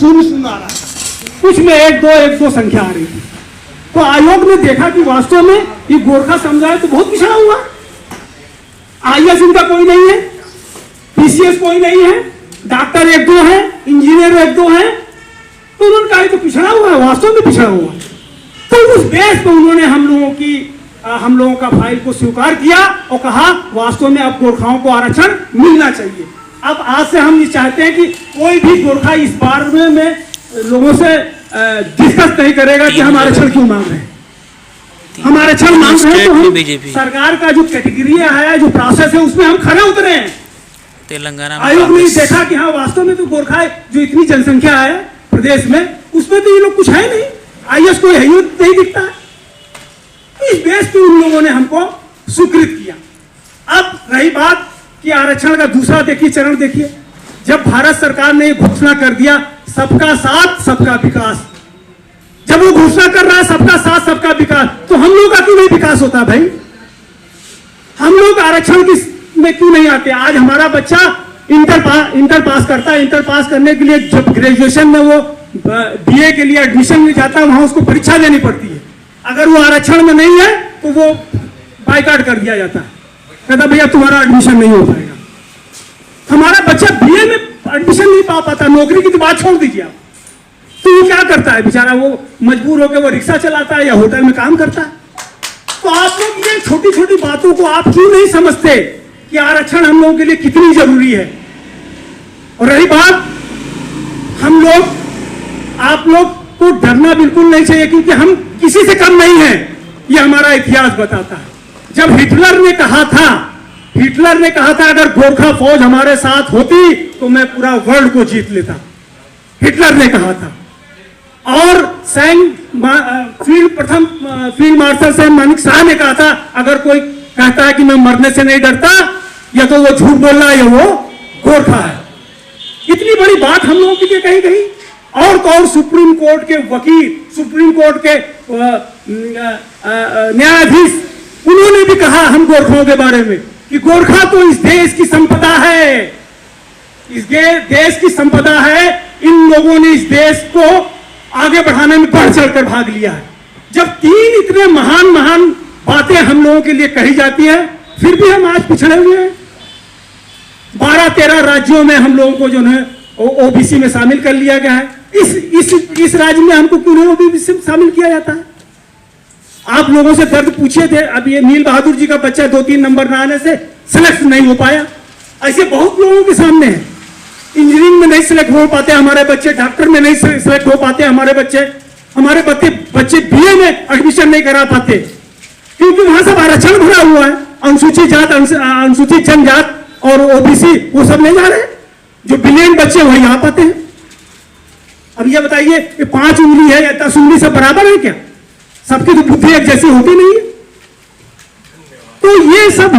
शून्य आ रहा था, कुछ में एक दो संख्या आ रही थी। तो आयोग ने देखा कि वास्तव में ये गोरखा समुदाय तो बहुत पिछड़ा हुआ, आईएएस इनका कोई नहीं है, पीसीएस कोई नहीं है, डॉक्टर एक दो है, इंजीनियर एक दो है, तो उन्होंने कहा तो पिछड़ा हुआ है, वास्तव में पिछड़ा हुआ। तो उस बेस पर उन्होंने हम लोगों का फाइल को स्वीकार किया और कहा वास्तव में अब गोरखाओं को आरक्षण मिलना चाहिए। अब आज से हम ये चाहते हैं कि कोई भी गोरखा इस बारे में लोगों से डिस्कस नहीं करेगा कि हम आरक्षण क्यों मांग रहे हैं। हम आरक्षण मांग रहे हैं तो हम सरकार का जो कैटेगरिया है, जो प्रोसेस है, उसमें हम खड़े उतरे हैं। तेलंगाना आयोग ने देखा कि हाँ वास्तव में तो गोरखा जो इतनी जनसंख्या है प्रदेश में, उसमें तो ये लोग कुछ है नहीं, आईएएस कोई है नहीं दिखता है। इस बेस पे उन लोगों ने हमको स्वीकृत किया। अब रही बात कि आरक्षण का दूसरा देखिए चरण देखिए, जब भारत सरकार ने घोषणा कर दिया सबका साथ सबका विकास, जब वो घोषणा कर रहा है सबका साथ सबका विकास, तो हम लोग का क्यों नहीं विकास होता भाई? हम लोग आरक्षण में क्यों नहीं आते? आज हमारा बच्चा इंटर पास करता है, इंटर पास करने के लिए जब ग्रेजुएशन में वो बीए के लिए एडमिशन में जाता है, वहां उसको परीक्षा देनी पड़ती है। अगर वो आरक्षण में नहीं है तो वो बाइकाट कर दिया जाता है, कहता भैया तुम्हारा एडमिशन नहीं हो पाएगा। हमारा बच्चा बीए में एडमिशन नहीं पा पाता, नौकरी की तो बात छोड़ दीजिए आप, तो वो क्या करता है बेचारा? वो मजबूर होकर वो रिक्शा चलाता है या होटल में काम करता है। तो आप लोग ये छोटी छोटी बातों को आप क्यों नहीं समझते कि आरक्षण हम लोगों के लिए कितनी जरूरी है? और रही बात, हम लोग, आप लोग को डरना बिल्कुल नहीं चाहिए, क्योंकि हम किसी से कम नहीं है, ये हमारा इतिहास बताता है। जब हिटलर ने कहा था अगर गोरखा फौज हमारे साथ होती तो मैं पूरा वर्ल्ड को जीत लेता, हिटलर ने कहा था। और प्रथम field marshal Sam Manik Shah ने कहा था अगर कोई कहता है कि मैं मरने से नहीं डरता, या तो वो झूठ बोल रहा है या वो गोरखा है। इतनी बड़ी बात हम लोगों के लिए कही गई। और तो और सुप्रीम कोर्ट के वकील, सुप्रीम कोर्ट के न्यायाधीश, उन्होंने भी कहा हम गोरखाओं के बारे में कि गोरखा तो इस देश की संपदा है, इस देश की संपदा है। इन लोगों ने इस देश को आगे बढ़ाने में बढ़ चढ़कर भाग लिया है। जब तीन इतने महान महान बातें हम लोगों के लिए कही जाती है, फिर भी हम आज पिछड़े हुए हैं। 12-13 राज्यों में हम लोगों को जो है ओबीसी में शामिल कर लिया गया है। इस राज्य में हमको क्यों नहीं ओबीसी में शामिल किया जाता है? आप लोगों से दर्द पूछे थे, अब ये नील बहादुर जी का बच्चा 2-3 नंबर न आने से सिलेक्ट नहीं हो पाया। ऐसे बहुत लोगों के सामने है। इंजीनियरिंग में नहीं सिलेक्ट हो पाते हमारे बच्चे, डॉक्टर में नहीं सिलेक्ट हो पाते हमारे बच्चे बीए में एडमिशन नहीं करा पाते, क्योंकि वहां सब आरक्षण भरा हुआ है। अनुसूचित जात, अनुसूचित जनजात और ओबीसी वो सब नहीं जा रहे। जो बिलियन बच्चे वही आ पाते हैं। अब ये बताइए कि 5 उंगली है या 10 उंगली से बराबर है क्या? सबकी तो बुद्धि एक जैसी होती नहीं है। तो ये सब